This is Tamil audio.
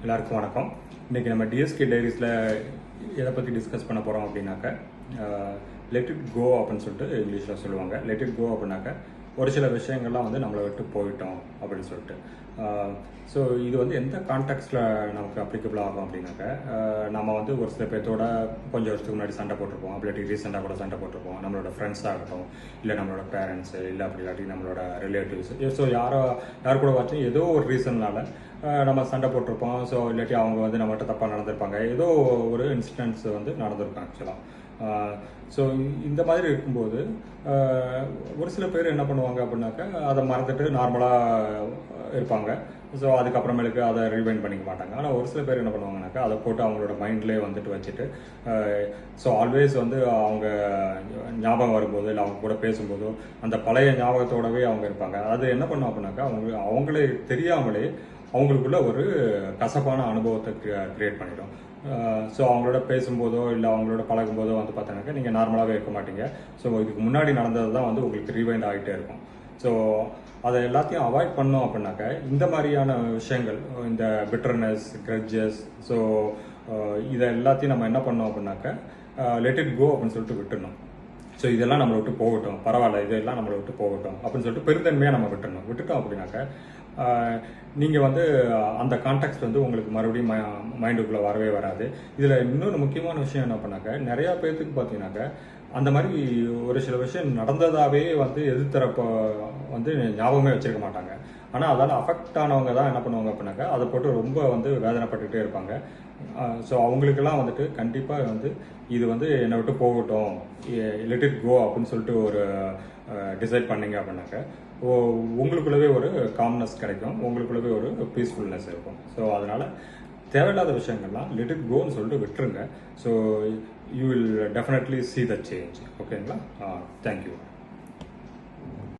எல்லாருக்கும் வணக்கம். இன்றைக்கி நம்ம டிஎஸ்கே டைரிஸில் எதை பற்றி டிஸ்கஸ் பண்ண போகிறோம் அப்படின்னாக்க, லெட் இட் கோ அப்படின்னு சொல்லிட்டு இங்கிலீஷில் சொல்லுவாங்க. லெட் இட் கோ அப்படின்னாக்க ஒரு சில விஷயங்கள்லாம் வந்து நம்மளை விட்டு போயிட்டோம் அப்படின்னு சொல்லிட்டு. ஸோ இது வந்து எந்த கான்டெக்ஸ்டில் நமக்கு அப்ளிகபிள் ஆகும் அப்படின்னாக்க, நம்ம வந்து ஒரு சில பேர்த்தோட கொஞ்சம் வருஷத்துக்கு முன்னாடி சண்டை போட்டிருப்போம், அப்படி ரீசெண்டாக கூட சண்டை போட்டிருப்போம். நம்மளோட ஃப்ரெண்ட்ஸாக இருக்கட்டும், இல்லை நம்மளோட பேரண்ட்ஸு, இல்லை அப்படி இல்லாட்டி நம்மளோட ரிலேட்டிவ்ஸ். ஸோ யார் கூட வாச்சும் ஏதோ ஒரு ரீசன்னால நம்ம சண்டை போட்டிருப்போம். ஸோ இல்லாட்டி அவங்க வந்து நம்மகிட்ட தப்பாக நடந்திருப்பாங்க, ஏதோ ஒரு இன்சிடென்ட்ஸ் வந்து நடந்திருக்கும் ஆக்சுவலாக. ஸோ இந்த மாதிரி இருக்கும்போது ஒரு சில பேர் என்ன பண்ணுவாங்க அப்படின்னாக்கா, அதை மறந்துட்டு நார்மலாக இருப்பாங்க. ஸோ அதுக்கப்புறமேலுக்கு அதை ரிவைண்ட் பண்ணிக்க மாட்டாங்க. ஆனால் ஒரு சில பேர் என்ன பண்ணுவாங்கனாக்கா, அதை போட்டு அவங்களோட மைண்ட்லேயே வந்துட்டு வச்சுட்டு, ஸோ ஆல்வேஸ் வந்து அவங்க ஞாபகம் வரும்போது இல்லை அவங்க கூட பேசும்போதோ அந்த பழைய ஞாபகத்தோடவே அவங்க இருப்பாங்க. அது என்ன பண்ணும் அப்படின்னாக்கா, அவங்களே தெரியாமலே அவங்களுக்குள்ள ஒரு கசப்பான அனுபவத்தை கிரியேட் பண்ணிடும். ஸோ அவங்களோட பேசும்போதோ இல்லை அவங்களோட பழகும்போதோ வந்து பார்த்தீங்கன்னாக்கா நீங்கள் நார்மலாகவே இருக்க மாட்டீங்க. ஸோ இதுக்கு முன்னாடி நடந்தது தான் வந்து உங்களுக்கு ரிவைண்ட் ஆகிட்டே இருக்கும். ஸோ அதை எல்லாத்தையும் அவாய்ட் பண்ணோம் அப்படின்னாக்க, இந்த மாதிரியான விஷயங்கள், இந்த பிட்டர்னஸ், கிரட்ஜஸ், ஸோ இதை எல்லாத்தையும் நம்ம என்ன பண்ணோம் அப்படின்னாக்க, லெட் இட் கோ அப்படின்னு சொல்லிட்டு விட்டுடணும். ஸோ இதெல்லாம் நம்மளை விட்டு போகட்டும், பரவாயில்ல, இதெல்லாம் நம்மளை விட்டு போகட்டும் அப்படின்னு சொல்லிட்டு பெருந்தன்மையாக நம்ம விட்டுட்டோம் அப்படின்னாக்க, நீங்கள் வந்து அந்த கான்டெக்ட் வந்து உங்களுக்கு மறுபடியும் மைண்டுக்குள்ளே வரவே வராது. இதில் இன்னொரு முக்கியமான விஷயம் என்ன பண்ணாக்க, நிறையா பேர்த்துக்கு பார்த்தீங்கன்னாக்க அந்த மாதிரி ஒரு சில விஷயம் நடந்ததாகவே வந்து எதிர்த்தரப்போ வந்து ஞாபகமே வச்சிருக்க மாட்டாங்க. ஆனால் அதால் அஃபெக்ட் ஆனவங்க தான் என்ன பண்ணுவாங்க அப்படின்னாக்கா, அதை போட்டு ரொம்ப வந்து வேதனைப்பட்டுக்கிட்டே இருப்பாங்க. ஸோ அவங்களுக்கெல்லாம் வந்துட்டு கண்டிப்பாக வந்து இது வந்து என்னை விட்டு போகட்டும், லெட் இட் கோ அப்படின்னு சொல்லிட்டு ஒரு டிசைட் பண்ணிங்க அப்படின்னாக்க, உங்களுக்குள்ளவே ஒரு காம்னஸ் கிடைக்கும், உங்களுக்குள்ளவே ஒரு பீஸ்ஃபுல்னஸ் இருக்கும். ஸோ அதனால் தேவையில்லாத விஷயங்கள்லாம் லெட் இட் கோன்னு சொல்லிட்டு விட்டுருங்க. So you will definitely see the change. ஓகேங்களா? தேங்க்யூ.